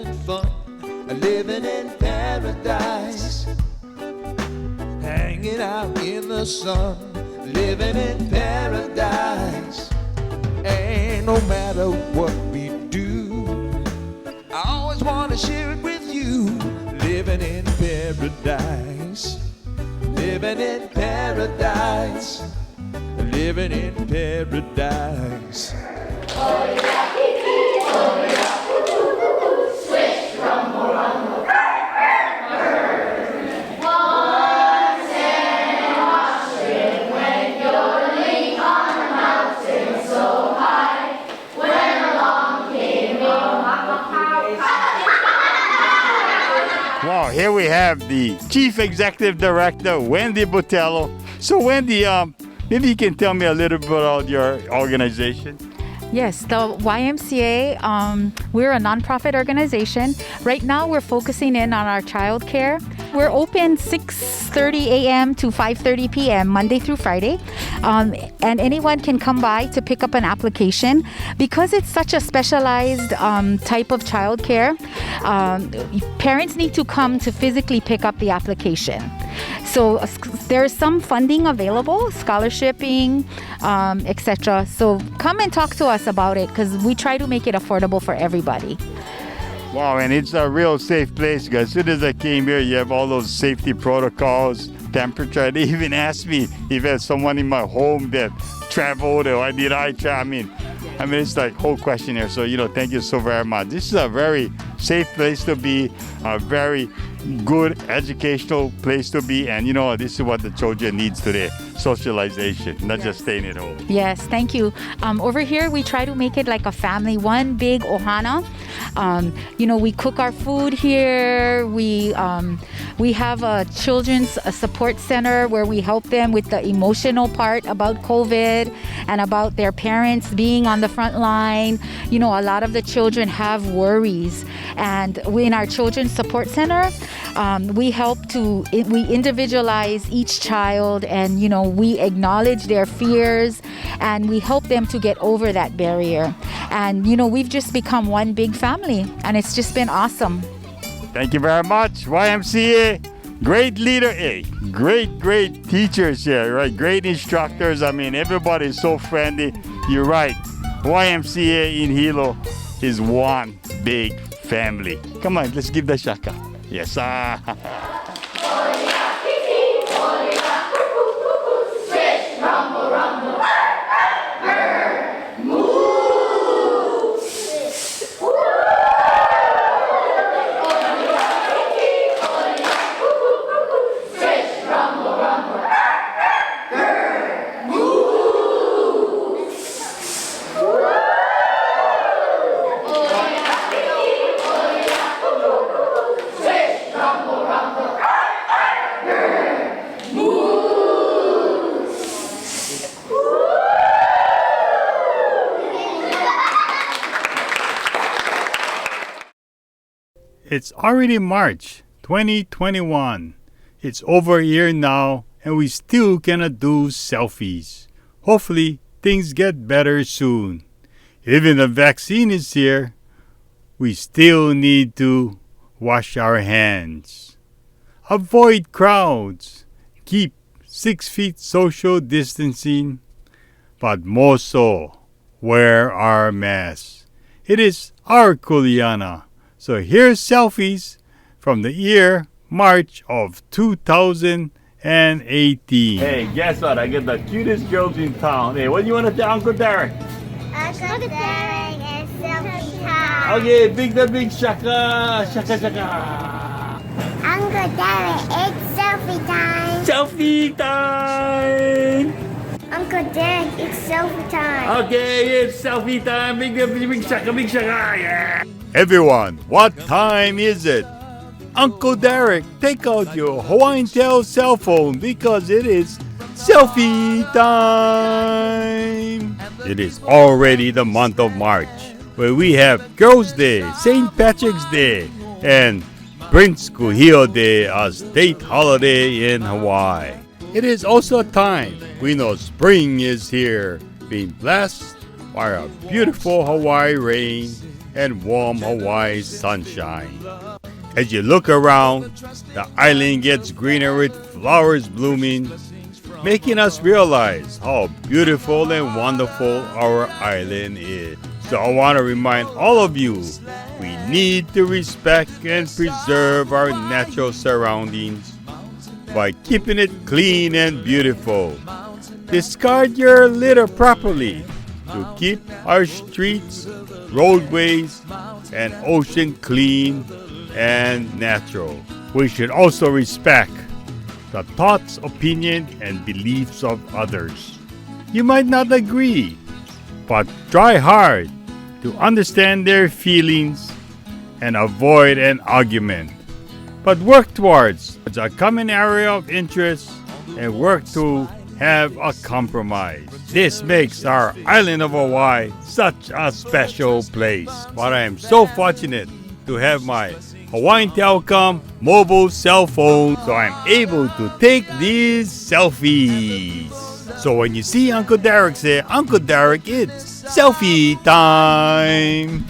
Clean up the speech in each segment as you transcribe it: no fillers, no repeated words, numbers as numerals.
having fun, living in paradise, hanging out in the sun, living in paradise. And no matter what we do, I always want to share it with you. Living in paradise, living in paradise, living in paradise. Oh yeah, oh yeah, switch, rumble, rumble. Once and watching when you're laying on a mountain so high, when along came your Wow, here we have the Chief Executive Director, Wendy Botello. So Wendy, maybe you can tell me a little bit about your organization. Yes, the YMCA, we're a nonprofit organization. Right now we're focusing in on our child care. We're open 6:30 a.m. to 5:30 p.m. Monday through Friday. And anyone can come by to pick up an application. Because it's such a specialized type of child care, parents need to come to physically pick up the application. So there's some funding available, scholarshiping, etc. So come and talk to us about it because we try to make it affordable for everybody. Wow, and it's a real safe place, guys. As soon as I came here, you have all those safety protocols, temperature. They even asked me if there's someone in my home that traveled or did I travel. I mean, it's like whole questionnaire. So, thank you so very much. This is a very safe place to be, a very good educational place to be. And, this is what the children needs today, socialization, not just staying at home. Yes, thank you. Over here, we try to make it like a family, one big ohana. We cook our food here. We have a children's support center where we help them with the emotional part about COVID and about their parents being on the front line. A lot of the children have worries. And in our children's support center, we individualize each child and, we acknowledge their fears and we help them to get over that barrier. And, we've just become one big family and it's just been awesome. Thank you very much, YMCA. Great leader, great teachers here, right? Great instructors. I mean, everybody is so friendly. You're right. YMCA in Hilo is one big family. Come on, let's give the shaka. Yes, Switch, rumble, rumble. It's already March 2021. It's over a year now and we still cannot do selfies. Hopefully things get better soon. Even the vaccine is here, we still need to wash our hands. Avoid crowds. Keep 6 feet social distancing. But more so, wear our masks. It is our Kuleana. So here's selfies from the year March of 2018. Hey, guess what? I get the cutest girls in town. Hey, what do you want to tell Uncle Derek? Uncle Derek is selfie time. Okay, big shaka. Uncle Derek, it's selfie time. Selfie time. Uncle Derek, it's selfie time. Okay, it's selfie time. Big shaka, yeah. Everyone, what time is it? Uncle Derek, take out your Hawaiian Tail cell phone because it is selfie time. It is already the month of March, where we have Girls' Day, St. Patrick's Day, and Prince Kuhio Day, a state holiday in Hawaii. It is also a time we know spring is here, being blessed by a beautiful Hawaii rain and warm Hawaii sunshine. As you look around, the island gets greener with flowers blooming, making us realize how beautiful and wonderful our island is. So I want to remind all of you, we need to respect and preserve our natural surroundings by keeping it clean and beautiful. Discard your litter properly to keep our streets, roadways, and ocean clean and natural. We should also respect the thoughts, opinion, and beliefs of others. You might not agree, but try hard to understand their feelings and avoid an argument. But work towards a common area of interest and work to have a compromise. This makes our island of Hawaii such a special place. But I am so fortunate to have my Hawaiian Telcom mobile cell phone, so I'm able to take these selfies. So when you see Uncle Derek, say, Uncle Derek, it's selfie time.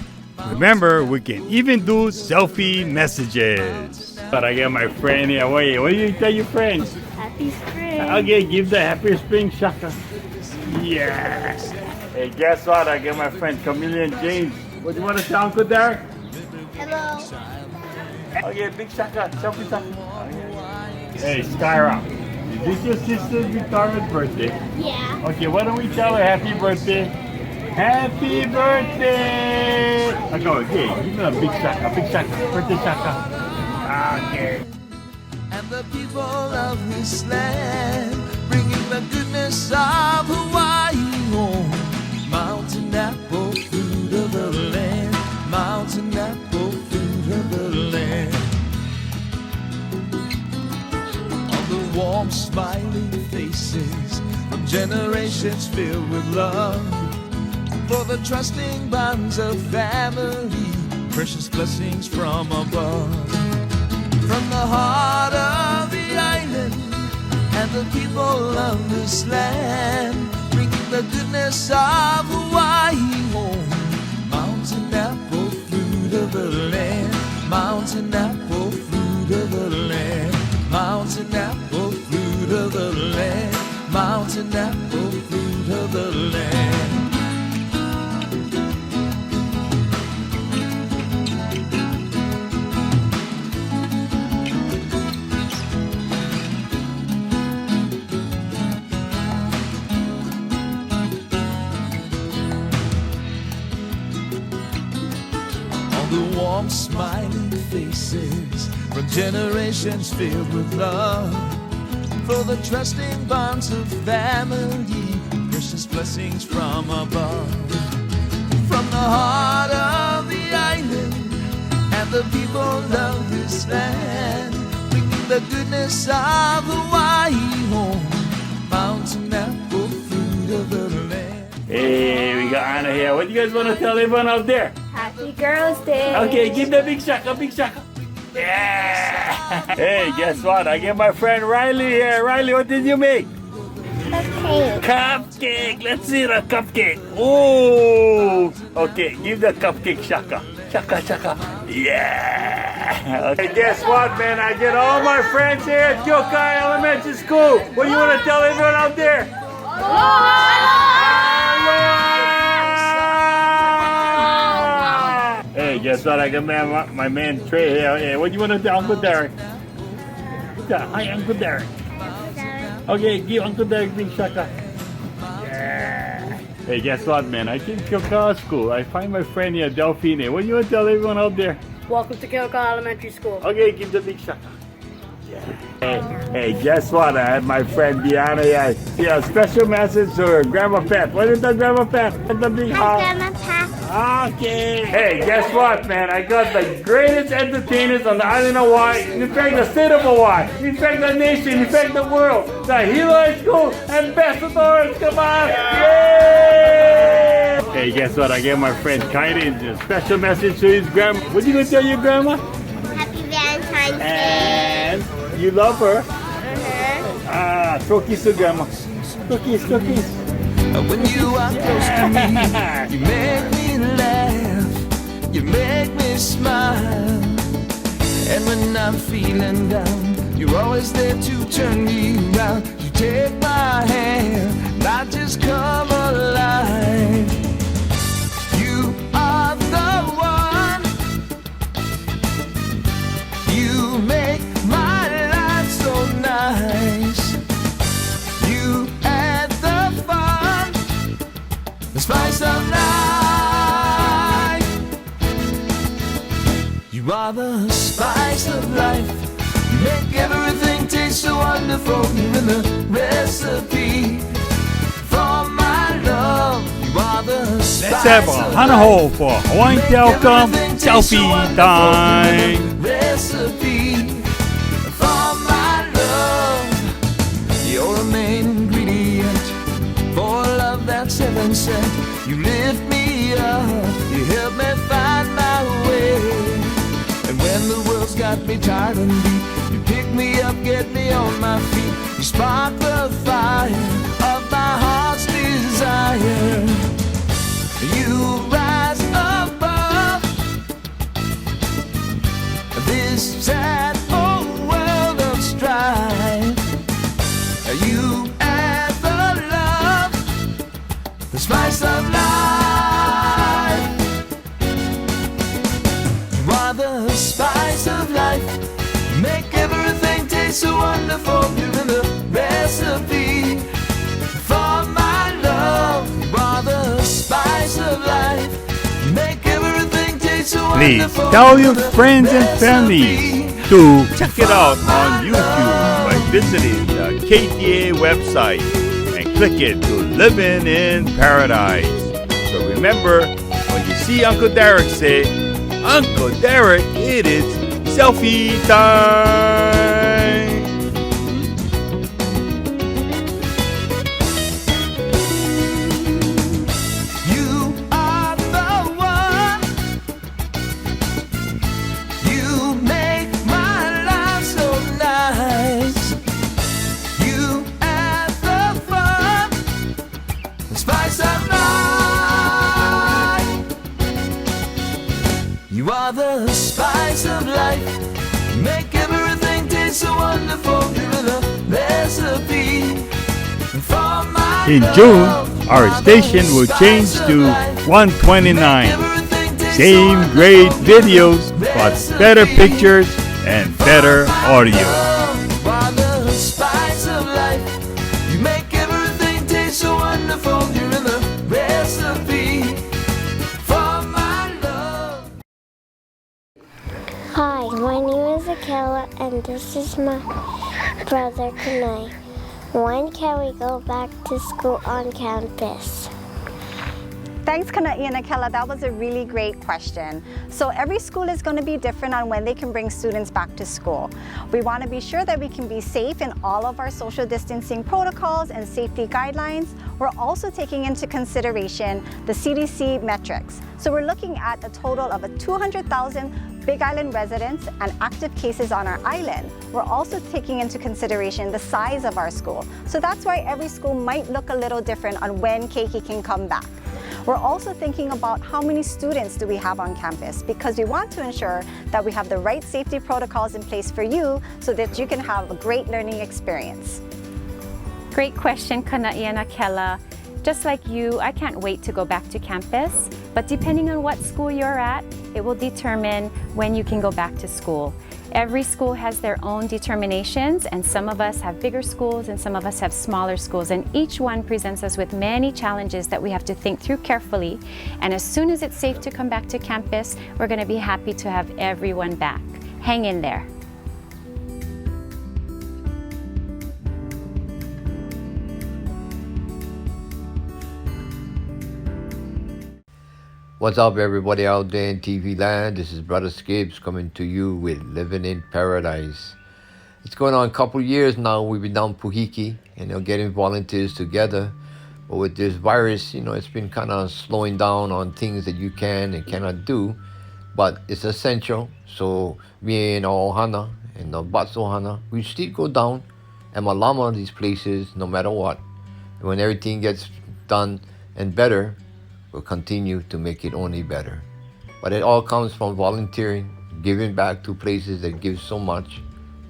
Remember, we can even do selfie messages. But I got my friend here. What do you tell your friends? Happy spring. Okay, give the happy spring shaka. Yeah. Hey, guess what? I got my friend Chameleon James. What do you want to tell Uncle Derek? Hello. Okay, big shaka. Selfie time. Hey, Skyra. Is this your sister Victoria's birthday? Yeah. Okay, why don't we tell her happy birthday? Happy birthday! Okay, give her a big shaka, birthday shaka. Okay. And the people of this land, bringing the goodness of Hawaii home. Mountain apple, fruit of the land. Mountain apple, fruit of the land. On the warm, smiling faces of generations filled with love. For the trusting bonds of family, precious blessings from above. From the heart of the island and the people of this land, bringing the goodness of Hawaii home. Mountain apple, fruit of the land. Mountain apple, fruit of the land. Mountain apple, fruit of the land. Mountain apple, fruit of the land. Warm, smiling faces from generations filled with love. For the trusting bonds of family, precious blessings from above. From the heart of the island and the people of this land, bringing the goodness of Hawaii home. Mountain apple, fruit of the land. Hey, we got Anna here. What do you guys want to tell everyone out there? Happy Girls' Day. Okay, give the big shaka, Yeah! Hey, guess what? I get my friend Riley here. Riley, what did you make? Okay. Cupcake. Let's see the cupcake. Oh! Okay, give the cupcake shaka. Shaka. Yeah! Okay, guess what, man? I get all my friends here at Kyokai Elementary School. What do you want to tell everyone out there? Hey, guess what? I got my man Trey here. Hey, what do you want to tell Uncle Derek? Hi, Uncle Derek. Okay, give Uncle Derek big shaka. Yeah. Hey, guess what, man? I came to Kyokai School. I find my friend here, Delphine. What do you want to tell everyone out there? Welcome to Kyokai Elementary School. Okay, give the big shaka. Yeah. Hey, guess what? I have my friend Diana here. She has a special message to her Grandma Pat. What is that, Grandma Pat? The big Hi, Grandma Pat. Okay. Hey, guess what, man? I got the greatest entertainers on the island of Hawaii. In fact, the state of Hawaii. In fact, the nation. In fact, the world. The Hilo School ambassadors. Come on. Yay! Hey, guess what? I gave my friend Kaiden a special message to his grandma. What are you going to tell your grandma? Happy Valentine's Day. And you love her. Throw kiss to grandma. Throw kiss. When you are close to me, you make me laugh. You make me smile. And when I'm feeling down, you're always there to turn me around. You take my hand, and I just come alive. You are the one. You make my life so nice. You add the fun, the spice of life. You are the spice of life. You make everything taste so wonderful. You're in the recipe for my love. You are the spice Let's have a hana hole for Hawaiian Telcom selfie time. Recipe for my love. You're the main ingredient for love that's heaven sent. You lift me up, you help me find my way. And when the world's got me tired and beat, you pick me up, get me on my feet. You spark the fire of my heart's desire. You rise above this sad old world of strife. You add the love, the spice of life. You are the spice of life. You make everything taste so wonderful. You're in the recipe for my love. You are the spice of life. You make everything taste so Please wonderful. tell your friends and family to check it out on YouTube by visiting the KTA website and click it to Living in Paradise. So remember, when you see Uncle Derek, say, Uncle Derek, it is selfie time. You are the one. You make my life so nice. You add the fun, the spice of life. You are the spice of life. You make everything taste so wonderful. You're the recipe for my In love. June, our station will change to 129. Same great videos, but better pictures and better audio. You are the spice of life. You make everything taste so wonderful. You're in the recipe for my love. Hi, my name is Makela, and this is my brother Kanai. When can we go back to school on campus? Thanks, Kana'i and Akela. That was a really great question. So every school is going to be different on when they can bring students back to school. We want to be sure that we can be safe in all of our social distancing protocols and safety guidelines. We're also taking into consideration the CDC metrics. So we're looking at a total of 200,000 Big Island residents and active cases on our island. We're also taking into consideration the size of our school. So that's why every school might look a little different on when Keiki can come back. We're also thinking about how many students do we have on campus, because we want to ensure that we have the right safety protocols in place for you so that you can have a great learning experience. Great question, Kana'i and Akela. Just like you, I can't wait to go back to campus, but depending on what school you're at, it will determine when you can go back to school. Every school has their own determinations, and some of us have bigger schools and some of us have smaller schools, and each one presents us with many challenges that we have to think through carefully. And as soon as it's safe to come back to campus, we're going to be happy to have everyone back. Hang in there. What's up, everybody out there in TV land? This is Brother Skips coming to you with Living in Paradise. It's going on a couple years now. We've been down Pohoiki and getting volunteers together. But with this virus, it's been kind of slowing down on things that you can and cannot do. But it's essential. So me and Ohana and the Batso Ohana, we still go down and malama these places no matter what. And when everything gets done and better, we'll continue to make it only better. But it all comes from volunteering, giving back to places that give so much,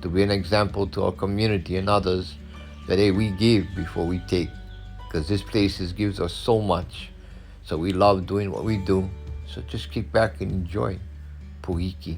to be an example to our community and others that hey, we give before we take. Because this place gives us so much. So we love doing what we do. So just kick back and enjoy. Pohoiki.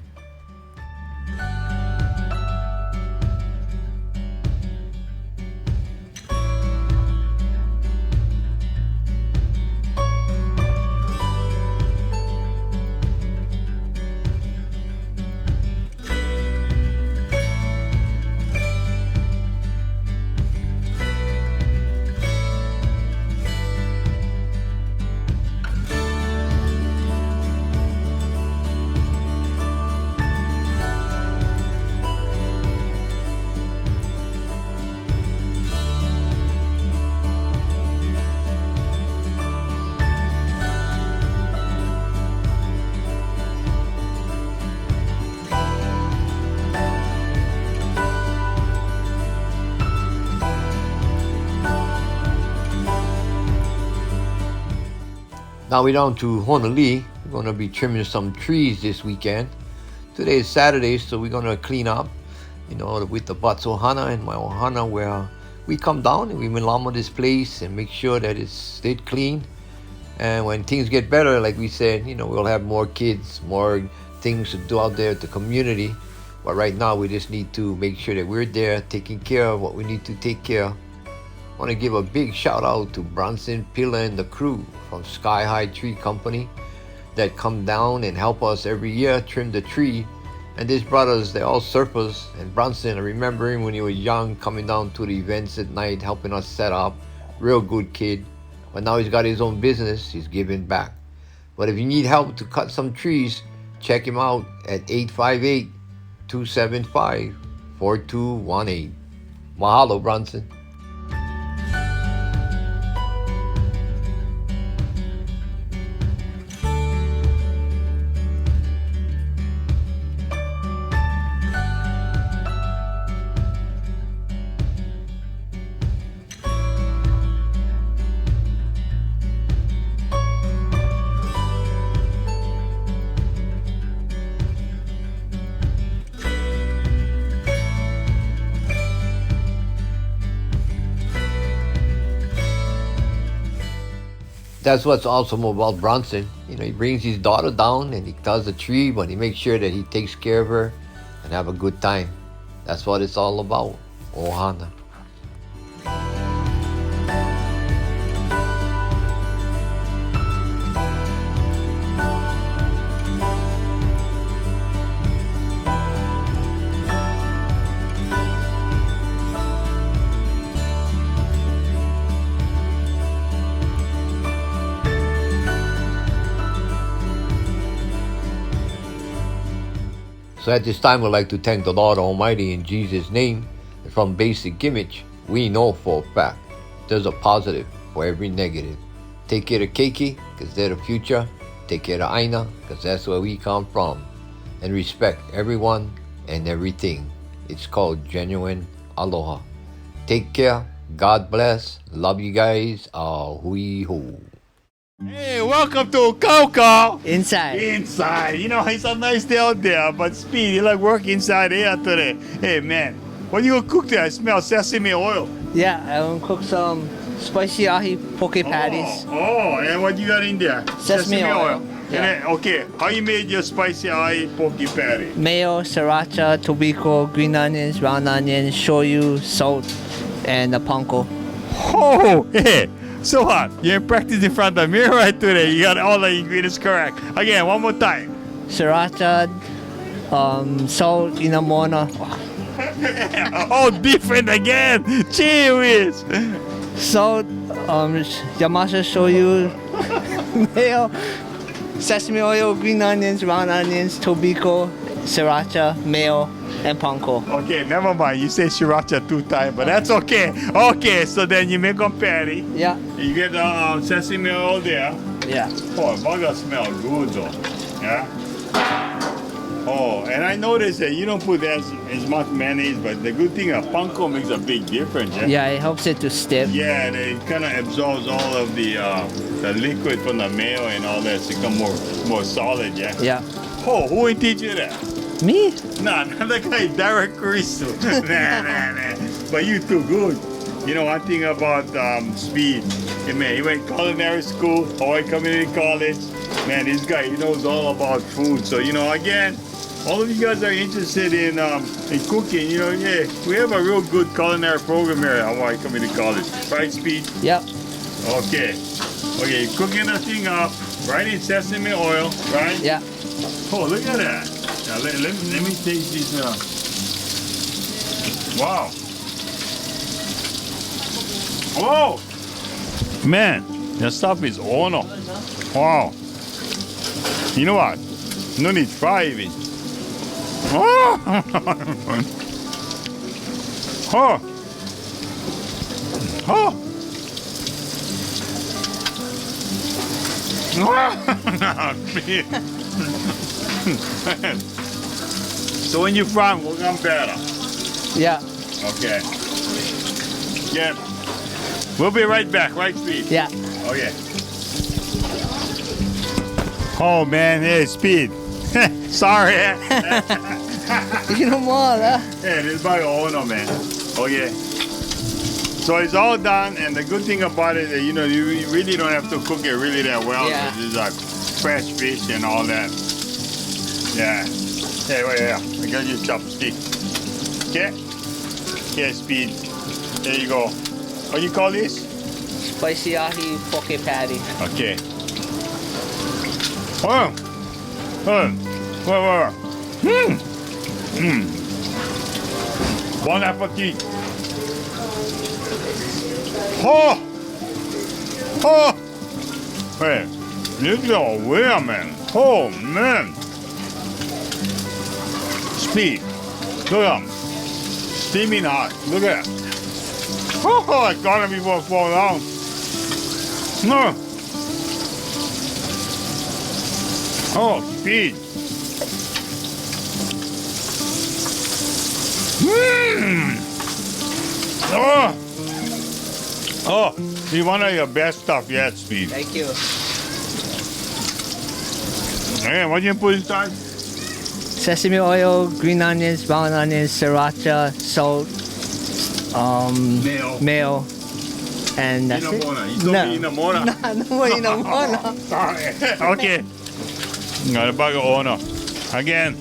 Now we're down to Honolulu. We're going to be trimming some trees this weekend. Today is Saturday, so we're going to clean up, with the Butts Ohana and my Ohana, where we come down and we malama this place and make sure that it's stayed clean. And when things get better, like we said, we'll have more kids, more things to do out there at the community. But right now, we just need to make sure that we're there taking care of what we need to take care of. I want to give a big shout out to Bronson, Pilla, and the crew from Sky High Tree Company that come down and help us every year trim the tree. And these brothers, they're all surfers. And Bronson, I remember him when he was young, coming down to the events at night, helping us set up. Real good kid. But now he's got his own business, he's giving back. But if you need help to cut some trees, check him out at 858-275-4218. Mahalo, Bronson. That's what's awesome about Bronson. He brings his daughter down and he does the tree, but he makes sure that he takes care of her and have a good time. That's what it's all about. Ohana. So at this time, we'd like to thank the Lord Almighty in Jesus' name. And from basic image, we know for a fact there's a positive for every negative. Take care of Keiki, because they're the future. Take care of Aina, because that's where we come from. And respect everyone and everything. It's called genuine aloha. Take care. God bless. Love you guys. Hui ho. Hey, welcome to Kauka. Inside. Inside. It's a nice day out there, but Speed, you like work inside here today. Hey, man, what you gonna cook there? I smell sesame oil. Yeah, I'm gonna cook some spicy ahi poke patties. Oh, and what you got in there? Sesame oil. Yeah. And then, okay, how you made your spicy ahi poke patty? Mayo, sriracha, tobiko, green onions, round onions, shoyu, salt, and a panko. Oh, hey. So what? You're in practice in front of the mirror right today. You got all the ingredients correct. Again, one more time. Sriracha, salt, inamona. Oh, different again. Gee whiz. Salt, Yamasa shoyu, mayo, sesame oil, green onions, round onions, tobiko, sriracha, mayo, and panko. Okay, never mind. You say sriracha 2 times, but that's okay. Okay, so then you make a patty. Yeah. You get the sesame oil there. Yeah. Oh, burger smell good though. Yeah. Oh, and I noticed that you don't put as much mayonnaise, but the good thing, panko makes a big difference. Yeah, Yeah, it helps it to stiff. yeah, and it kind of absorbs all of the liquid from the mayo and all that to become more solid. Yeah. Yeah. Oh, who would teach you that? Me? Nah, not the guy, Derek Caristo. nah. But you too good. You know, one thing about Speed, hey, man, he went culinary school, Hawaii Community College. Man, this guy, he knows all about food. So, you know, again, all of you guys are interested in cooking. You know, yeah, we have a real good culinary program here at Hawaii Community College. Right, Speed? Yep. Okay. Okay, cooking the thing up, right in sesame oil, right? Yeah. Oh, look at that. Now, let me taste this. Wow. Whoa. Man, that stuff is ono. Wow. You know what? No need fry even. Oh. Oh. Oh. So when you fry, we'll come better. Yeah. Okay. Yeah. We'll be right back, right, Speed? Yeah. Okay. Oh man, hey, Speed. Sorry. You know more, huh? Yeah, this is my owner, man. Okay. So it's all done, and the good thing about it is, you know, you really don't have to cook it really that well. Yeah. It's like fresh fish and all that. Yeah. Hey, wait, yeah. I got your chopstick. Okay. Okay, Speed. There you go. What do you call this? Spicy ahi poke patty. Okay. Oh. Oh. Bon appetit. Oh. Oh. Hey, this is all weird, man. Oh, man. Speed. Look at them. Steaming hot. Look at that. Oh, I got it before it fall down. No. Oh, Speed. Oh. Oh, see, one of your best stuff yet, Speed. Thank you. Hey, what you put inside? Sesame oil, green onions, brown onions, sriracha, salt, mayo, and that's it. You told me inamona. No more inamona. Sorry. Okay. Got a bag of owner. Again,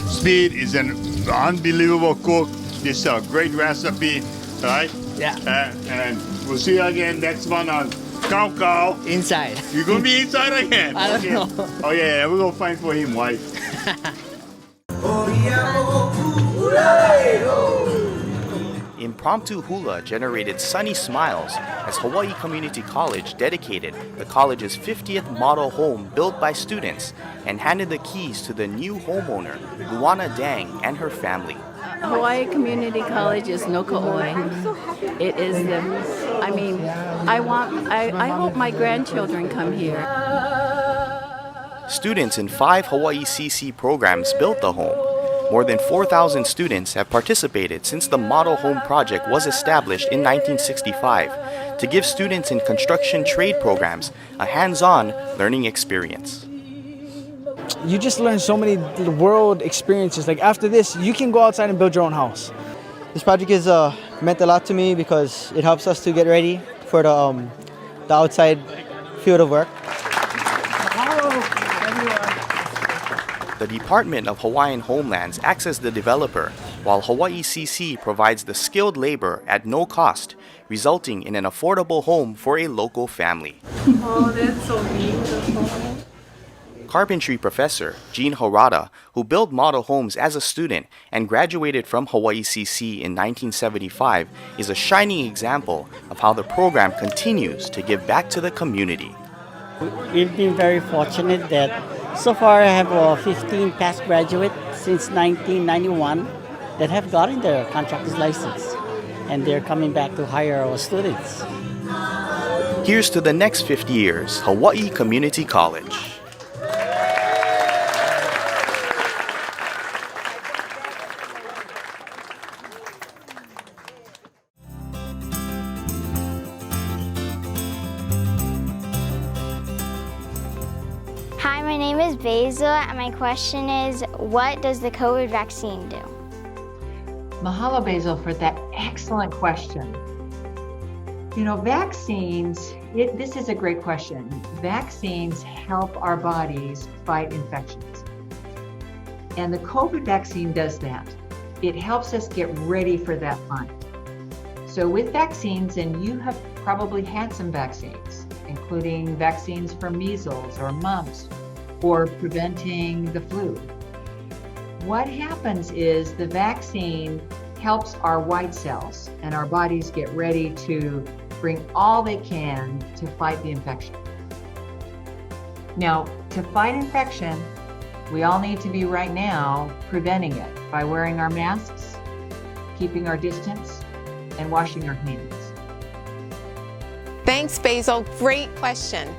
Speed is an unbelievable cook. This is a great recipe, right? Yeah. And we'll see you again next month on Cow. Inside. You're going to be inside again? I don't know. Oh, yeah, we're going to find for him, wife. Impromptu hula generated sunny smiles as Hawaii Community College dedicated the college's 50th model home built by students and handed the keys to the new homeowner, Luana Dang, and her family. Hawaii Community College is no ko'oi. It is the, I hope my grandchildren come here. Students in 5 Hawaii CC programs built the home. More than 4,000 students have participated since the Model Home Project was established in 1965 to give students in construction trade programs a hands-on learning experience. You just learn so many world experiences. Like after this, you can go outside and build your own house. This project is meant a lot to me because it helps us to get ready for the outside field of work. The Department of Hawaiian Homelands acts as the developer, while Hawaii CC provides the skilled labor at no cost, resulting in an affordable home for a local family. Oh, that's so beautiful. Carpentry professor Jean Harada, who built model homes as a student and graduated from Hawaii CC in 1975, is a shining example of how the program continues to give back to the community. We've been very fortunate that so far I have 15 past graduates since 1991 that have gotten their contractor's license, and they're coming back to hire our students. Here's to the next 50 years, Hawaii Community College. my name is Basil, and my question is, what does the COVID vaccine do? Mahalo, Basil, for that excellent question. You know, vaccines, this is a great question. Vaccines help our bodies fight infections. And the COVID vaccine does that. It helps us get ready for that fight. So with vaccines, and you have probably had some vaccines, including vaccines for measles or mumps or preventing the flu. What happens is the vaccine helps our white cells and our bodies get ready to bring all they can to fight the infection. Now, to fight infection, we all need to be right now preventing it by wearing our masks, keeping our distance, and washing our hands. Thanks, Basil. Great question.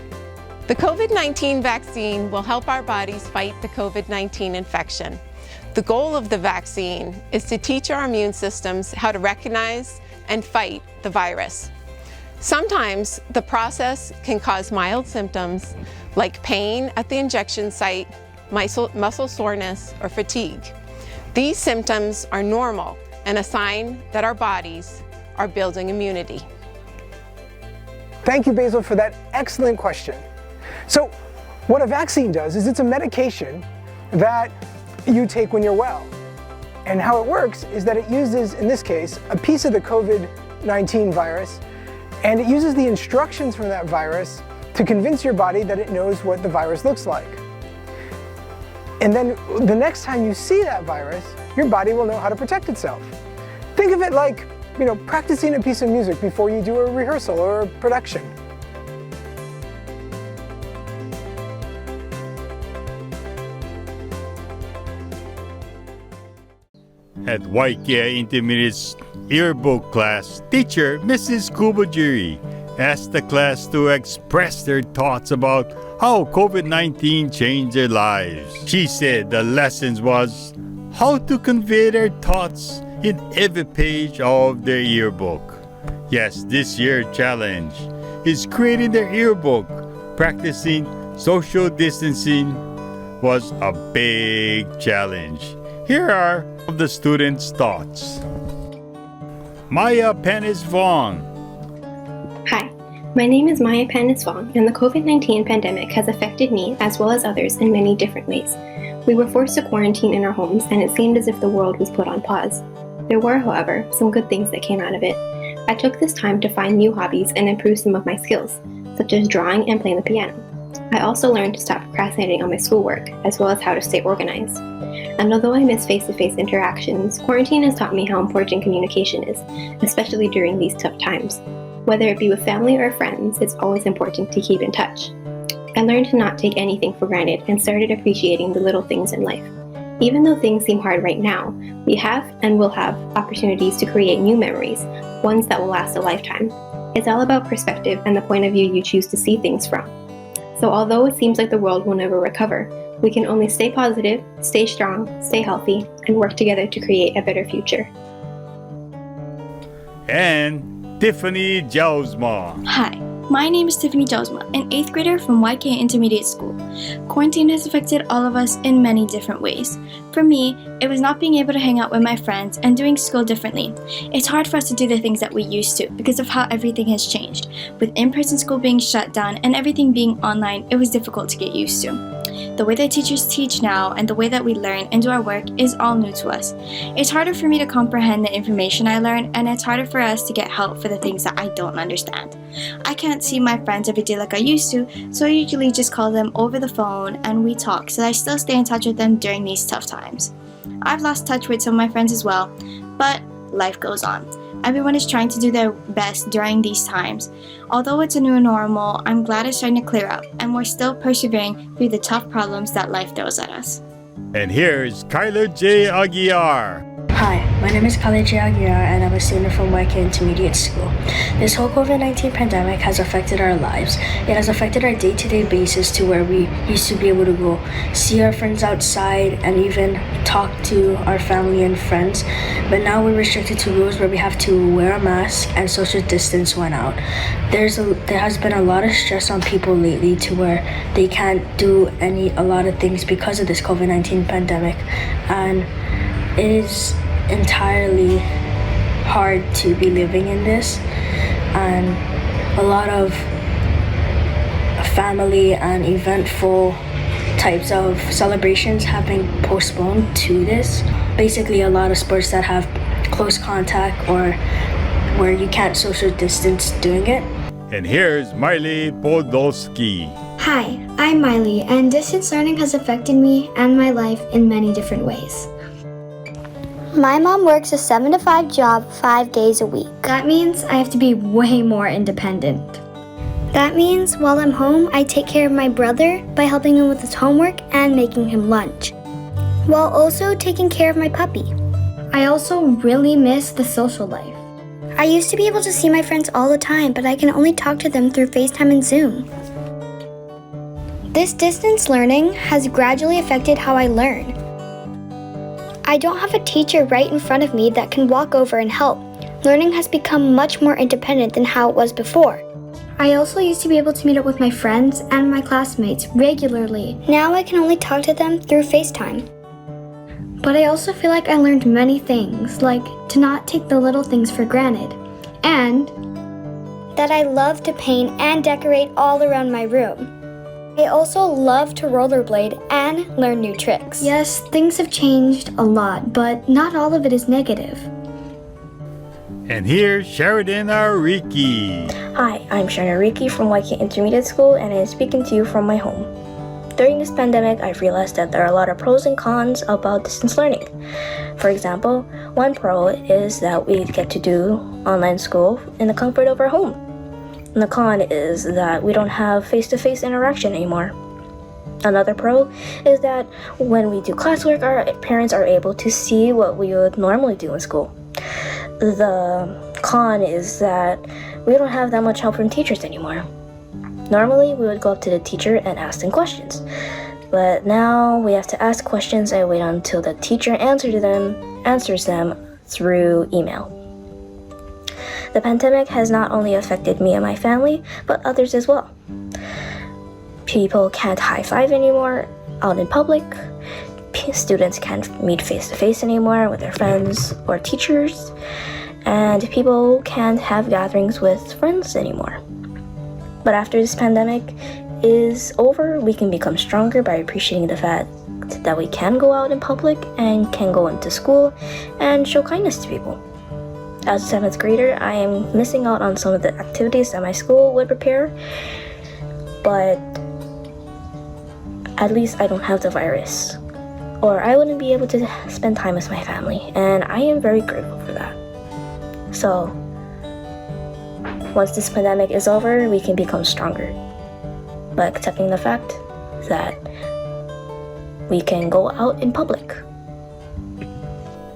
The COVID-19 vaccine will help our bodies fight the COVID-19 infection. The goal of the vaccine is to teach our immune systems how to recognize and fight the virus. Sometimes the process can cause mild symptoms like pain at the injection site, muscle soreness, or fatigue. These symptoms are normal and a sign that our bodies are building immunity. Thank you, Basil, for that excellent question. So, what a vaccine does is it's a medication that you take when you're well. And how it works is that it uses, in this case, a piece of the COVID-19 virus, and it uses the instructions from that virus to convince your body that it knows what the virus looks like. And then the next time you see that virus, your body will know how to protect itself. Think of it like, practicing a piece of music before you do a rehearsal or a production. At Waiakea Intermediate's Yearbook class, teacher Mrs. Kubajiri asked the class to express their thoughts about how COVID-19 changed their lives. She said the lessons was how to convey their thoughts in every page of their yearbook. Yes, this year's challenge is creating their yearbook. Practicing social distancing was a big challenge. Here are the students' thoughts. Maya Panis Vong. Hi, my name is Maya Panis Vong, and the COVID-19 pandemic has affected me as well as others in many different ways. We were forced to quarantine in our homes, and it seemed as if the world was put on pause. There were, however, some good things that came out of it. I took this time to find new hobbies and improve some of my skills, such as drawing and playing the piano. I also learned to stop procrastinating on my schoolwork, as well as how to stay organized. And although I miss face-to-face interactions, quarantine has taught me how important communication is, especially during these tough times. Whether it be with family or friends, it's always important to keep in touch. I learned to not take anything for granted and started appreciating the little things in life. Even though things seem hard right now, we have and will have opportunities to create new memories, ones that will last a lifetime. It's all about perspective and the point of view you choose to see things from. So although it seems like the world will never recover, we can only stay positive, stay strong, stay healthy, and work together to create a better future. And Tiffany Jausma. Hi, my name is Tiffany Jausma, an 8th grader from Waiakea Intermediate School. Quarantine has affected all of us in many different ways. For me, it was not being able to hang out with my friends and doing school differently. It's hard for us to do the things that we used to because of how everything has changed. With in-person school being shut down and everything being online, it was difficult to get used to. The way that teachers teach now and the way that we learn and do our work is all new to us. It's harder for me to comprehend the information I learn, and it's harder for us to get help for the things that I don't understand. I can't see my friends every day like I used to, so I usually just call them over the phone and we talk so that I still stay in touch with them during these tough times. I've lost touch with some of my friends as well, but life goes on. Everyone is trying to do their best during these times. Although it's a new normal, I'm glad it's starting to clear up, and we're still persevering through the tough problems that life throws at us. And here's Kyler J. Aguiar. Hi, My name is Keiki Heroes and I'm a student from Waiakea Intermediate School. This whole COVID-19 pandemic has affected our lives. It has affected our day-to-day basis to where we used to be able to go see our friends outside and even talk to our family and friends. But now we're restricted to rules where we have to wear a mask and social distance when out. There has been a lot of stress on people lately to where they can't do a lot of things because of this COVID-19 pandemic. And it is entirely hard to be living in this, and a lot of family and eventful types of celebrations have been postponed to this. Basically, a lot of sports that have close contact or where you can't social distance doing it. And here's Miley Podolsky. Hi, I'm Miley, and distance learning has affected me and my life in many different ways. My mom works a 7 to 5 job 5 days a week. That means I have to be way more independent. That means while I'm home, I take care of my brother by helping him with his homework and making him lunch, while also taking care of my puppy. I also really miss the social life. I used to be able to see my friends all the time, but I can only talk to them through FaceTime and Zoom. This distance learning has gradually affected how I learn. I don't have a teacher right in front of me that can walk over and help. Learning has become much more independent than how it was before. I also used to be able to meet up with my friends and my classmates regularly. Now I can only talk to them through FaceTime. But I also feel like I learned many things, like to not take the little things for granted, and that I love to paint and decorate all around my room. I also love to rollerblade and learn new tricks. Yes, things have changed a lot, but not all of it is negative. And here's Sheridan Ariki. Hi, I'm Sheridan Ariki from Waiakea Intermediate School, and I'm speaking to you from my home. During this pandemic, I've realized that there are a lot of pros and cons about distance learning. For example, one pro is that we get to do online school in the comfort of our home. And the con is that we don't have face-to-face interaction anymore. Another pro is that when we do classwork, our parents are able to see what we would normally do in school. The con is that we don't have that much help from teachers anymore. Normally, we would go up to the teacher and ask them questions. But now we have to ask questions and wait until the teacher answers them through email. The pandemic has not only affected me and my family, but others as well. People can't high-five anymore out in public. Students can't meet face-to-face anymore with their friends or teachers. And people can't have gatherings with friends anymore. But after this pandemic is over, we can become stronger by appreciating the fact that we can go out in public and can go into school and show kindness to people. As a 7th grader, I am missing out on some of the activities that my school would prepare, but at least I don't have the virus, or I wouldn't be able to spend time with my family, and I am very grateful for that. So, once this pandemic is over, we can become stronger by accepting the fact that we can go out in public.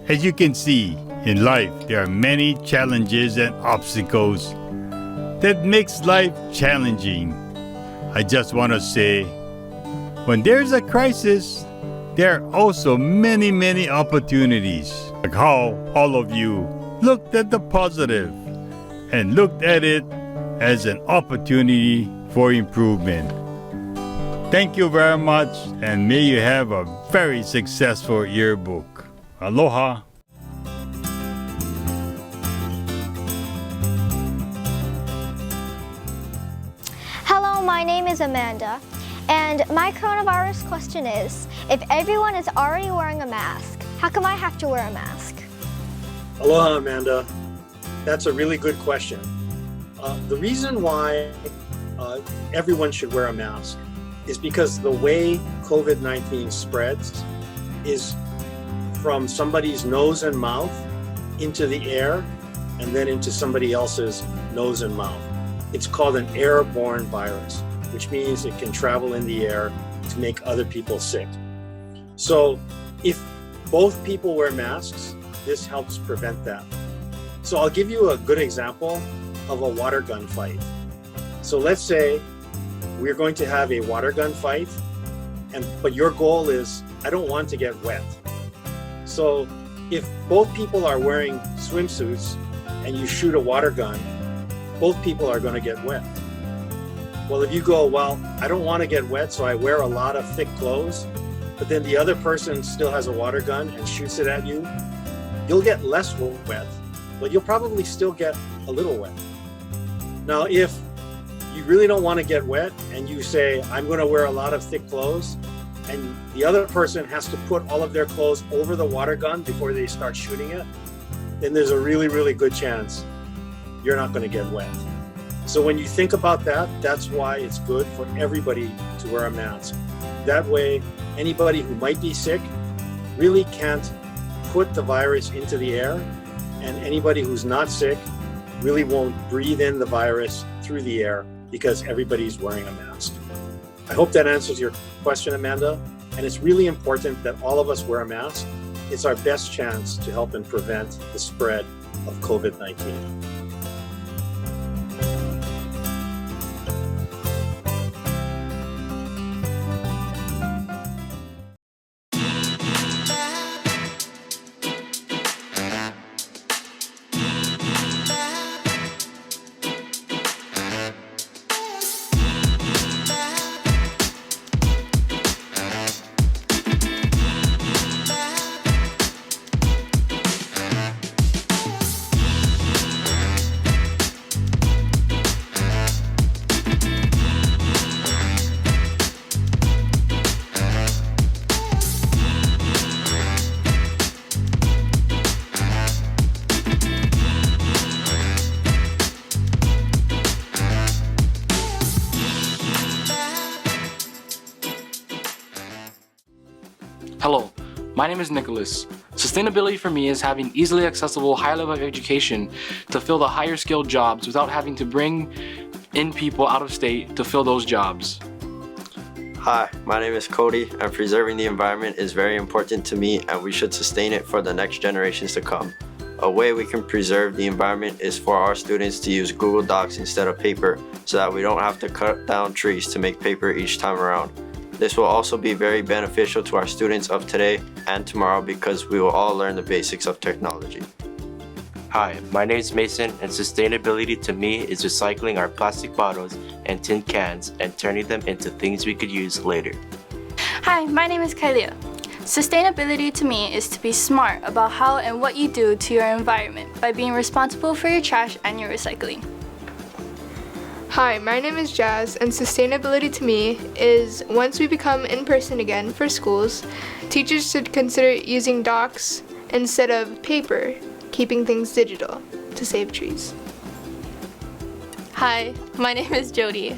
As you can see, in life, there are many challenges and obstacles that makes life challenging. I just want to say, when there's a crisis, there are also many, many opportunities. Like how all of you looked at the positive and looked at it as an opportunity for improvement. Thank you very much, and may you have a very successful yearbook. Aloha. Hello, my name is Amanda, and my coronavirus question is, if everyone is already wearing a mask, how come I have to wear a mask? Aloha, Amanda. That's a really good question. The reason why everyone should wear a mask is because the way COVID-19 spreads is from somebody's nose and mouth into the air and then into somebody else's nose and mouth. It's called an airborne virus, which means it can travel in the air to make other people sick. So if both people wear masks, this helps prevent that. So I'll give you a good example of a water gun fight. So let's say we're going to have a water gun fight, but your goal is, I don't want to get wet. So if both people are wearing swimsuits and you shoot a water gun, both people are going to get wet. Well, if you go, well, I don't want to get wet, so I wear a lot of thick clothes, but then the other person still has a water gun and shoots it at you, you'll get less wet, but you'll probably still get a little wet. Now, if you really don't want to get wet and you say, I'm going to wear a lot of thick clothes, and the other person has to put all of their clothes over the water gun before they start shooting it, then there's a really, really good chance you're not going to get wet. So when you think about that, that's why it's good for everybody to wear a mask. That way, anybody who might be sick really can't put the virus into the air, and anybody who's not sick really won't breathe in the virus through the air because everybody's wearing a mask. I hope that answers your question, Amanda. And it's really important that all of us wear a mask. It's our best chance to help and prevent the spread of COVID-19. Hello, my name is Nicholas. Sustainability for me is having easily accessible high level of education to fill the higher skilled jobs without having to bring in people out of state to fill those jobs. Hi, my name is Cody, and preserving the environment is very important to me, and we should sustain it for the next generations to come. A way we can preserve the environment is for our students to use Google Docs instead of paper, so that we don't have to cut down trees to make paper each time around. This will also be very beneficial to our students of today and tomorrow because we will all learn the basics of technology. Hi, my name is Mason, and sustainability to me is recycling our plastic bottles and tin cans and turning them into things we could use later. Hi, my name is Kailia. Sustainability to me is to be smart about how and what you do to your environment by being responsible for your trash and your recycling. Hi, my name is Jazz, and sustainability to me is once we become in person again for schools, teachers should consider using docs instead of paper, keeping things digital to save trees. Hi, my name is Jody.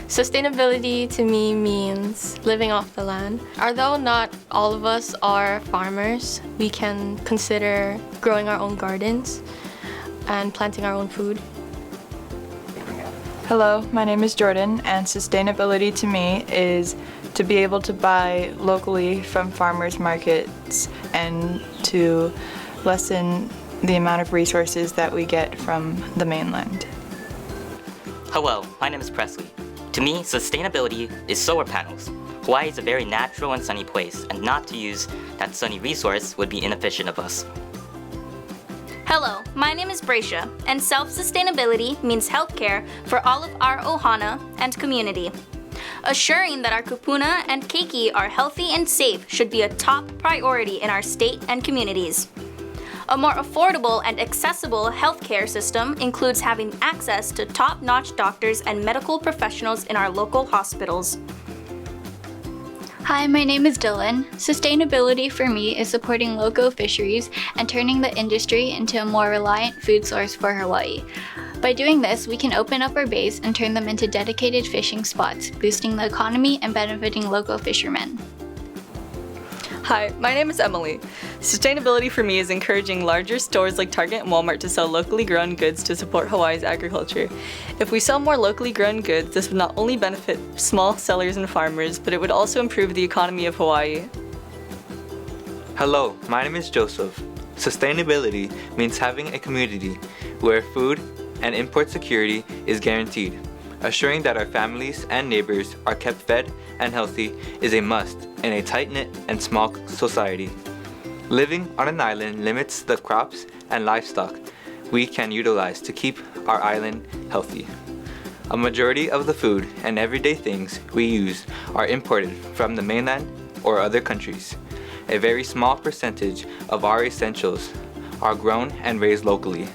Sustainability to me means living off the land. Although not all of us are farmers, we can consider growing our own gardens and planting our own food. Hello, my name is Jordan, and sustainability to me is to be able to buy locally from farmers markets and to lessen the amount of resources that we get from the mainland. Hello, my name is Presley. To me, sustainability is solar panels. Hawaii is a very natural and sunny place, and not to use that sunny resource would be inefficient of us. Hello, my name is Bracia, and self-sustainability means healthcare for all of our ohana and community. Assuring that our kupuna and keiki are healthy and safe should be a top priority in our state and communities. A more affordable and accessible healthcare system includes having access to top-notch doctors and medical professionals in our local hospitals. Hi, my name is Dylan. Sustainability for me is supporting local fisheries and turning the industry into a more reliant food source for Hawaii. By doing this, we can open up our bays and turn them into dedicated fishing spots, boosting the economy and benefiting local fishermen. Hi, my name is Emily. Sustainability for me is encouraging larger stores like Target and Walmart to sell locally grown goods to support Hawaii's agriculture. If we sell more locally grown goods, this would not only benefit small sellers and farmers, but it would also improve the economy of Hawaii. Hello, my name is Joseph. Sustainability means having a community where food and import security is guaranteed. Assuring that our families and neighbors are kept fed and healthy is a must in a tight-knit and small society. Living on an island limits the crops and livestock we can utilize to keep our island healthy. A majority of the food and everyday things we use are imported from the mainland or other countries. A very small percentage of our essentials are grown and raised locally.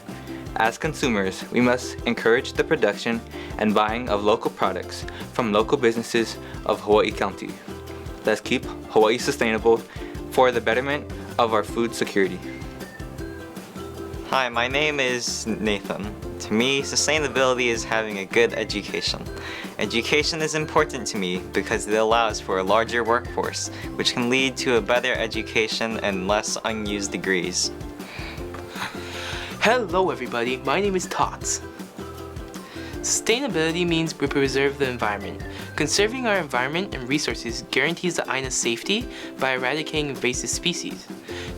As consumers, we must encourage the production and buying of local products from local businesses of Hawaii County. Let's keep Hawaii sustainable for the betterment of our food security. Hi, my name is Nathan. To me, sustainability is having a good education. Education is important to me because it allows for a larger workforce, which can lead to a better education and less unused degrees. Hello everybody, my name is Tots. Sustainability means we preserve the environment. Conserving our environment and resources guarantees the Aina's safety by eradicating invasive species.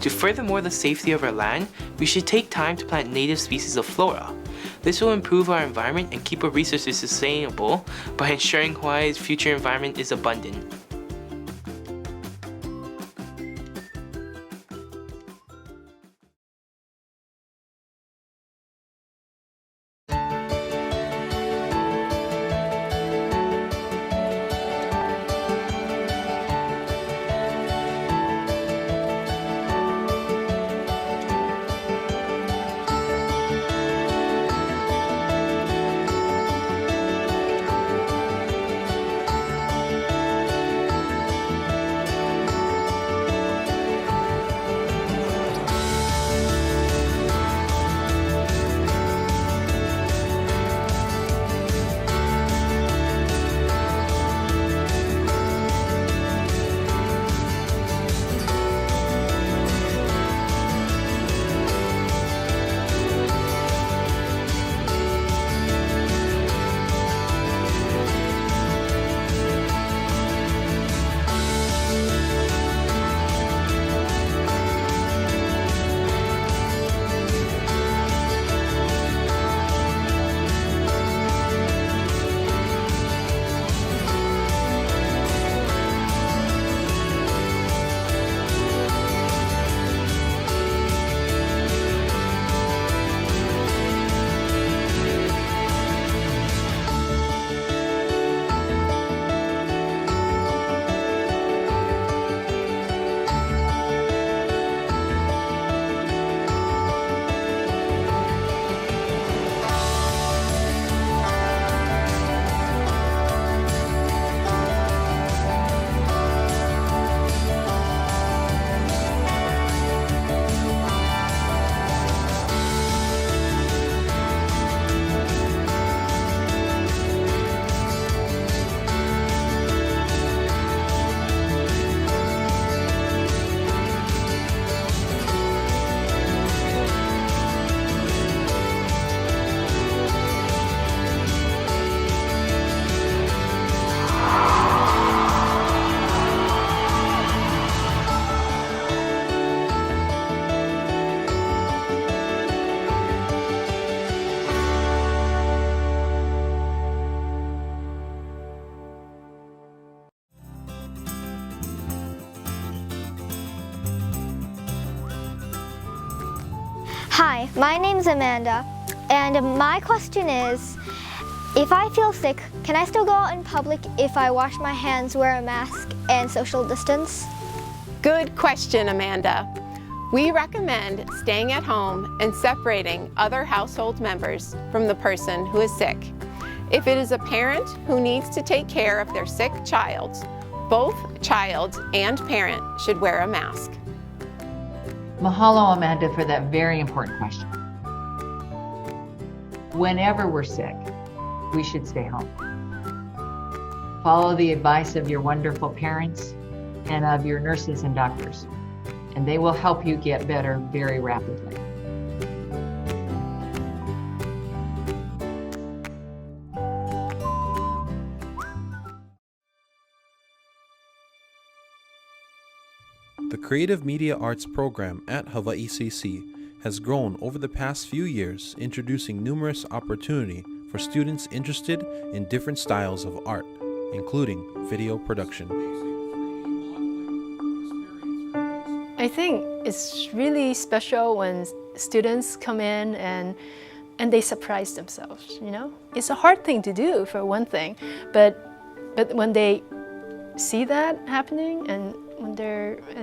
To furthermore the safety of our land, we should take time to plant native species of flora. This will improve our environment and keep our resources sustainable by ensuring Hawaii's future environment is abundant. Hi, my name's Amanda, and my question is, if I feel sick, can I still go out in public if I wash my hands, wear a mask, and social distance? Good question, Amanda. We recommend staying at home and separating other household members from the person who is sick. If it is a parent who needs to take care of their sick child, both child and parent should wear a mask. Mahalo, Amanda, for that very important question. Whenever we're sick, we should stay home. Follow the advice of your wonderful parents and of your nurses and doctors, and they will help you get better very rapidly. The Creative Media Arts program at Hawaiian has grown over the past few years, introducing numerous opportunity for students interested in different styles of art, including video production. I think it's really special when students come in and they surprise themselves, you know? It's a hard thing to do for one thing, but when they see that happening and when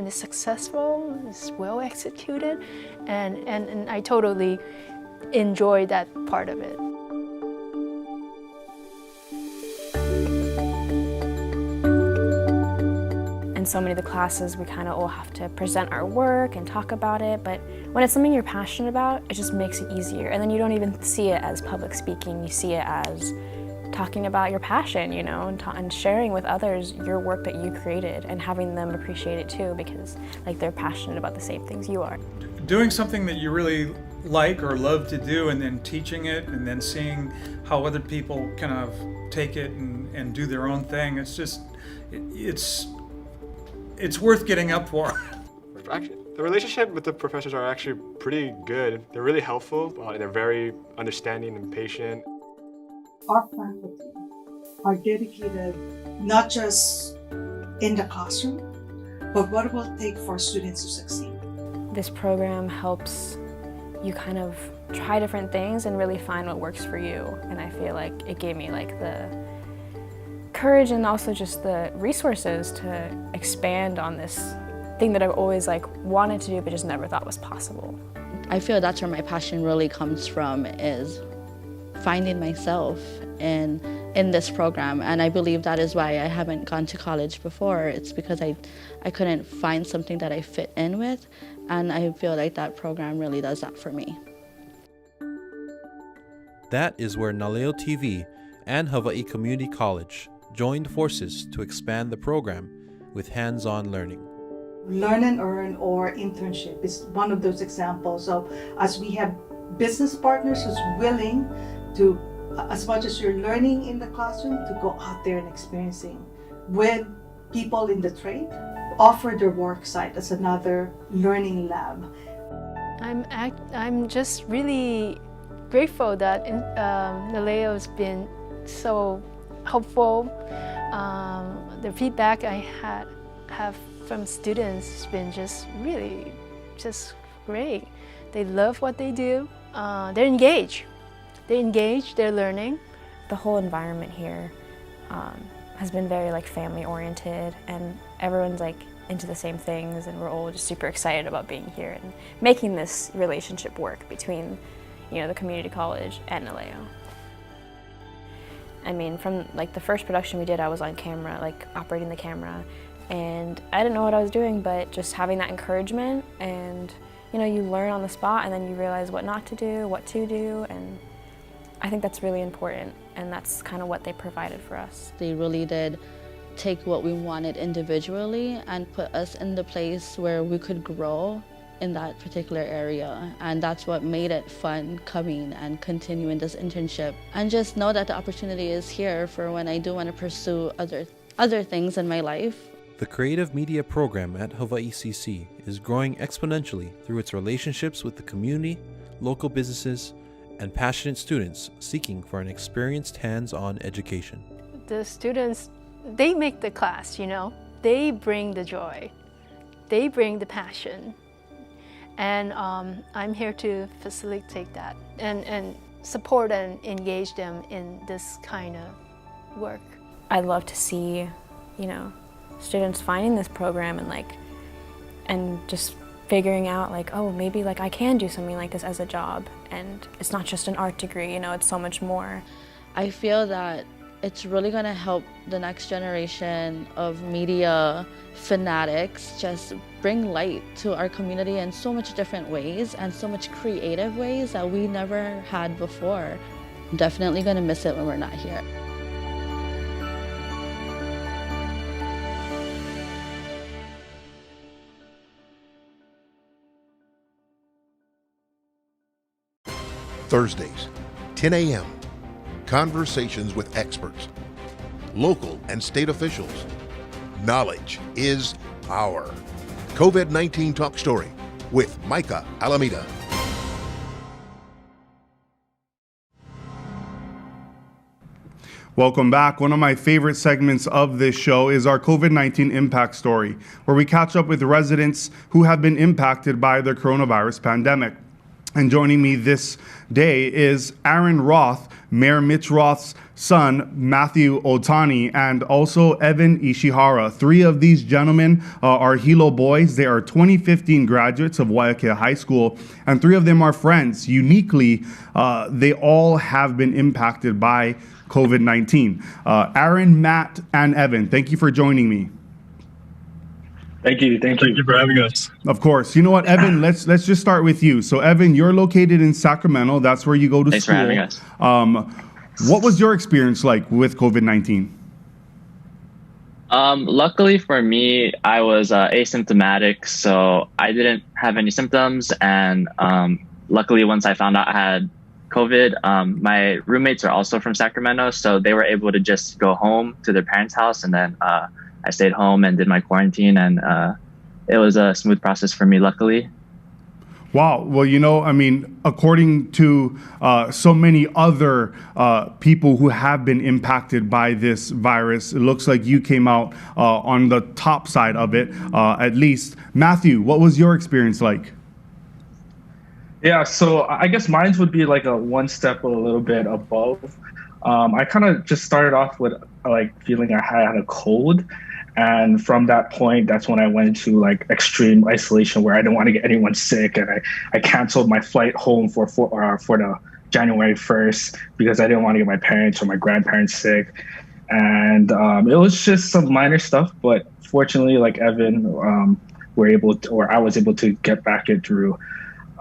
it's successful, it's well executed, and I totally enjoy that part of it. In so many of the classes, we kind of all have to present our work and talk about it, but when it's something you're passionate about, it just makes it easier. And then you don't even see it as public speaking, you see it as talking about your passion, you know, and sharing with others your work that you created and having them appreciate it too, because like they're passionate about the same things you are. Doing something that you really like or love to do and then teaching it and then seeing how other people kind of take it and do their own thing, it's just, it's worth getting up for. Actually, the relationship with the professors are actually pretty good. They're really helpful, and they're very understanding and patient. Our faculty are dedicated not just in the classroom, but what it will take for students to succeed. This program helps you kind of try different things and really find what works for you. And I feel like it gave me like the courage and also just the resources to expand on this thing that I've always like wanted to do but just never thought was possible. I feel that's where my passion really comes from, is finding myself in this program, and I believe that is why I haven't gone to college before. It's because I couldn't find something that I fit in with, and I feel like that program really does that for me. That is where Naleo TV and Hawaii Community College joined forces to expand the program with hands-on learning. Learn and Earn or internship is one of those examples of, as we have business partners who's willing to, as much as you're learning in the classroom, to go out there and experiencing with people in the trade, offer their work site as another learning lab. I'm just really grateful that Naleo's been so helpful. The feedback I have from students has been just really great. They love what they do. They're engaged. They're learning. The whole environment here has been very like family oriented, and everyone's like into the same things, and we're all just super excited about being here and making this relationship work between, you know, the community college and Naleo. I mean, from like the first production we did, I was on camera, like operating the camera, and I didn't know what I was doing, but just having that encouragement, and you know, you learn on the spot and then you realize what not to do, what to do, and I think that's really important, and that's kind of what they provided for us. They really did take what we wanted individually and put us in the place where we could grow in that particular area, and that's what made it fun coming and continuing this internship, and just know that the opportunity is here for when I do want to pursue other things in my life. The Creative Media program at Hawaii CC is growing exponentially through its relationships with the community, local businesses, and passionate students seeking for an experienced hands-on education. The students, they make the class, you know. They bring the joy. They bring the passion. And I'm here to facilitate that and support and engage them in this kind of work. I'd love to see, you know, students finding this program and just figuring out like, oh, maybe like I can do something like this as a job, and it's not just an art degree, you know, it's so much more. I feel that it's really going to help the next generation of media fanatics just bring light to our community in so much different ways and so much creative ways that we never had before. I'm definitely going to miss it when we're not here. Thursdays, 10 a.m. Conversations with experts, local and state officials. Knowledge is power. COVID-19 Talk Story with Micah Alameda. Welcome back. One of my favorite segments of this show is our COVID-19 impact story, where we catch up with residents who have been impacted by the coronavirus pandemic. And joining me this day is Aaron Roth, Mayor Mitch Roth's son, Matthew Otani, and also Evan Ishihara. Three of these gentlemen are Hilo boys. They are 2015 graduates of Waiakea High School, and three of them are friends. Uniquely, they all have been impacted by COVID-19. Aaron, Matt, and Evan, thank you for joining me. Thank you for having us. Of course. You know what, Evan, let's just start with you. So Evan, you're located in Sacramento. That's where you go to Thanks school. Thanks for having us. What was your experience like with COVID-19? Luckily for me, I was asymptomatic, so I didn't have any symptoms. And luckily, once I found out I had COVID, my roommates are also from Sacramento, so they were able to just go home to their parents' house, and then I stayed home and did my quarantine, and it was a smooth process for me, luckily. Wow. Well, you know, I mean, according to so many other people who have been impacted by this virus, it looks like you came out on the top side of it, at least. Matthew, what was your experience like? Yeah, so I guess mine would be like a one step a little bit above. I kind of just started off with like feeling I had a cold. And from that point, that's when I went into like extreme isolation where I didn't want to get anyone sick. And I canceled my flight home for the January 1st because I didn't want to get my parents or my grandparents sick. And it was just some minor stuff. But fortunately, like Evan, I was able to get back it through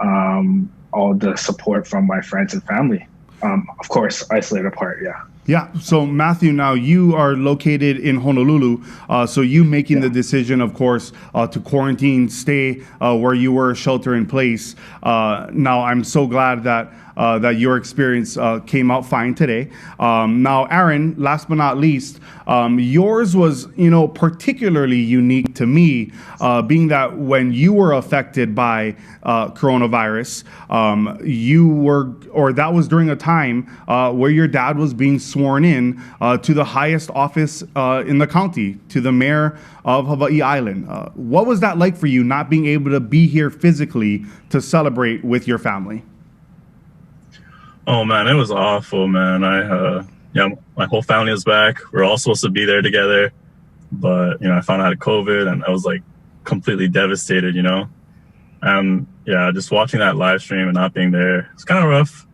all the support from my friends and family. Of course, isolated apart, yeah. Yeah. So Matthew, now you are located in Honolulu. So you making the decision, of course, to quarantine, stay where you were, shelter in place. Now I'm so glad that your experience came out fine today. Now, Aaron, last but not least, yours was, particularly unique to me, being that when you were affected by coronavirus, that was during a time where your dad was being sworn in to the highest office in the county, to the mayor of Hawaii Island. What was that like for you, not being able to be here physically to celebrate with your family? Oh man, it was awful, man. My whole family was back. We were all supposed to be there together, but I found out I had COVID, and I was like completely devastated, And yeah, just watching that live stream and not being there, it's kind of rough.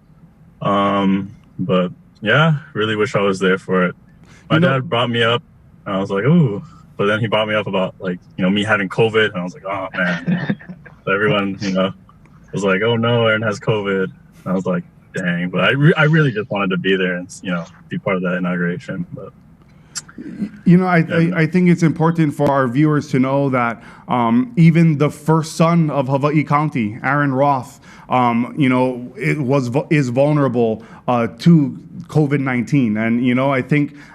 But yeah, really wish I was there for it. My dad brought me up, and I was like, ooh. But then he brought me up about me having COVID, and I was like, oh man. So everyone, was like, oh no, Aaron has COVID. And I was like, dang. But I really just wanted to be there and be part of that inauguration. But I think it's important for our viewers to know that even the first son of Hawaii County, Aaron Roth, is vulnerable to COVID-19, and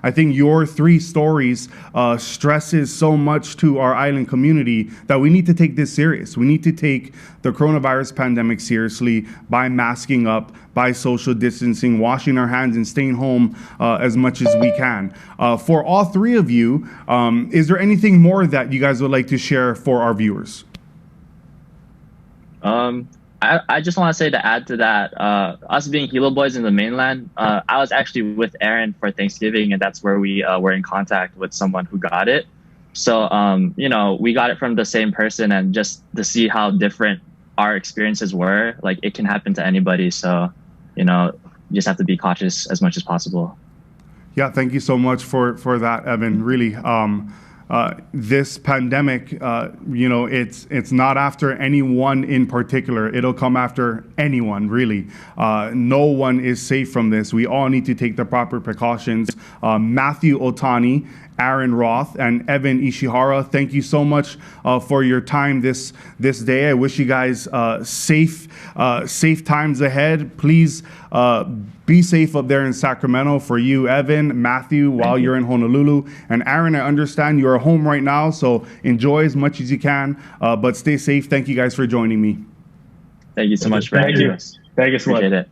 I think your three stories stresses so much to our island community that we need to take this serious. We need to take the coronavirus pandemic seriously by masking up, by social distancing, washing our hands, and staying home as much as we can. For all three of you, is there anything more that you guys would like to share for our viewers? I just want to say, to add to that, us being Hilo boys in the mainland, I was actually with Aaron for Thanksgiving, and that's where we were in contact with someone who got it. So, we got it from the same person, and just to see how different our experiences were, like it can happen to anybody. So, you just have to be cautious as much as possible. Yeah, thank you so much for that, Evan. Really, this pandemic, it's not after anyone in particular. It'll come after anyone, really. No one is safe from this. We all need to take the proper precautions. Matthew Otani Aaron Roth, and Evan Ishihara. Thank you so much for your time this day. I wish you guys safe times ahead. Please be safe up there in Sacramento. For you, Evan, Matthew, while you're in Honolulu, and Aaron, I understand you're home right now, so enjoy as much as you can, but stay safe. Thank you guys for joining me. Thank you so much for having us. Thank you so much. Appreciate it.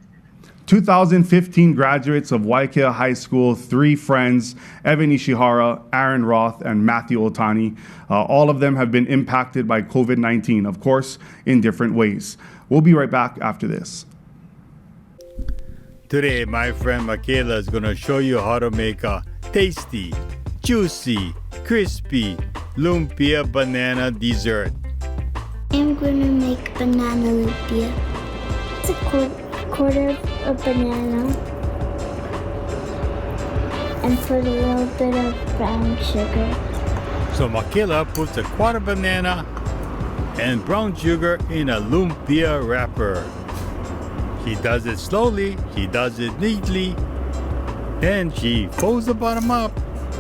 2015 graduates of Waiakea High School, 3 friends, Evan Ishihara, Aaron Roth, and Matthew Otani. All of them have been impacted by COVID-19, of course, in different ways. We'll be right back after this. Today, my friend Makela is going to show you how to make a tasty, juicy, crispy Lumpia banana dessert. I'm going to make banana lumpia. It's a quarter of a banana and put a little bit of brown sugar. So Makela puts a quarter banana and brown sugar in a lumpia wrapper. She does it slowly, she does it neatly, then she folds the bottom up,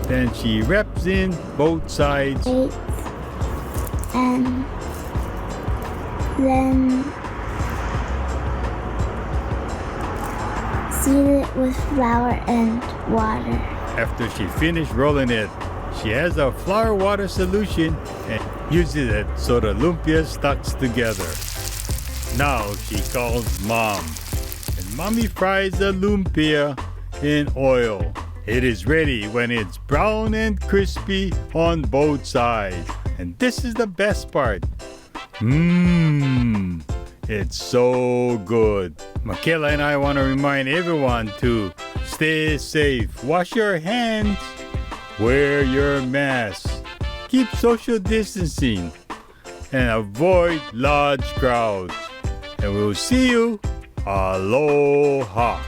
then she wraps in both sides. And then seed it with flour and water. After she finished rolling it, she has a flour water solution and uses it so the lumpia sticks together. Now she calls Mom, and Mommy fries the lumpia in oil. It is ready when it's brown and crispy on both sides. And this is the best part. It's so good. Makela and I want to remind everyone to stay safe, wash your hands, wear your mask, keep social distancing, and avoid large crowds. And we'll see you. Aloha.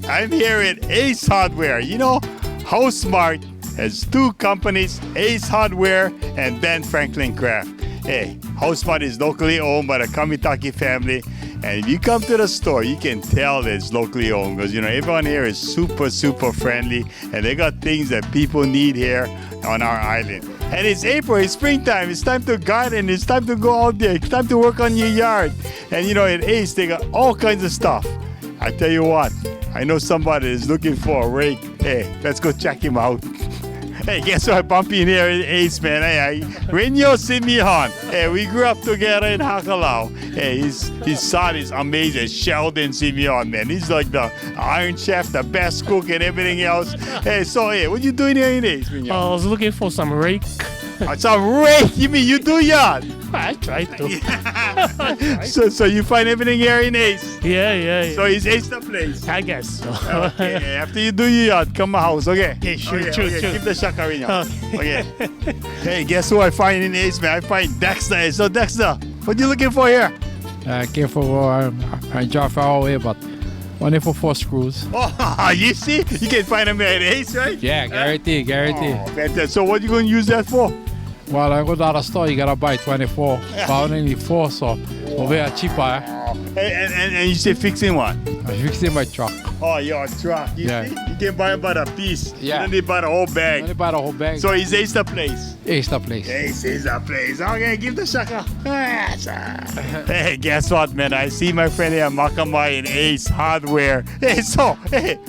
I'm here at Ace Hardware. You know, HouseSmart has 2 companies, Ace Hardware and Ben Franklin Craft. Hey, HouseSmart is locally owned by the Kamitaki family. And if you come to the store, you can tell that it's locally owned because, you know, everyone here is super, super friendly. And they got things that people need here on our island. And it's April, it's springtime. It's time to garden. It's time to go out there. It's time to work on your yard. And, you know, at Ace, they got all kinds of stuff. I tell you what, I know somebody is looking for a rake. Hey, let's go check him out. Hey, guess what? Bumpy in here at Ace, man. Hey, Renyo Simeon. Hey, we grew up together in Hakalau. Hey, his son is amazing, Sheldon Simeon, man. He's like the Iron Chef, the best cook and everything else. Hey, so, hey, what you doing here in Ace, man? I was looking for some rake. Some rake? You mean you do yard? I tried to. So you find everything here in Ace? Yeah. So is Ace the place? I guess so. Okay, after you do your yard, come my house, okay? Okay, sure. Keep the shakarina. Okay. Hey, guess who I find in Ace, man? I find Dexter. So Dexter, what you looking for here? I came for I drive far away, but only for 4 screws. Oh, you see? You can find them at Ace, right? Yeah, guarantee. Oh, fantastic. So what you going to use that for? Well, I go to the store, you gotta buy 24. But only 4, so over here cheaper. And you say fixing what? I'm fixing my truck. Oh, your truck. You see? You can buy about a piece. Yeah. You don't need buy the whole bag. Only buy the whole bag. So is Ace the place? Ace the place. Ace is the place. Okay, give the shaka. Hey, guess what, man? I see my friend here, Makamai in Ace Hardware. Hey, so,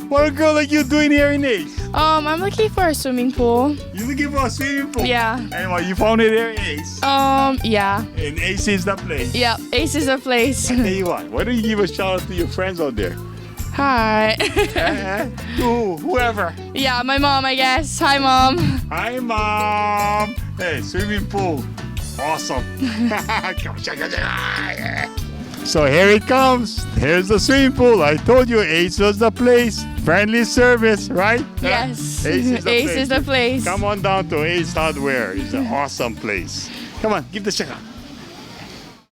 what a girl like you doing here in Ace? I'm looking for a swimming pool. You looking for a swimming pool? Yeah. And what, you found it here in Ace? Yeah. And Ace is the place? Yeah, Ace is the place. I tell you what, why don't you give a shout out to your friends out there? Hi. Whoever. Yeah, my mom, I guess. Hi, Mom. Hi, Mom. Hey, swimming pool. Awesome. So here it comes. Here's the swimming pool. I told you Ace was the place. Friendly service, right? Yes. Ace Ace is the place. Come on down to Ace Hardware. It's an awesome place. Come on, give the check out.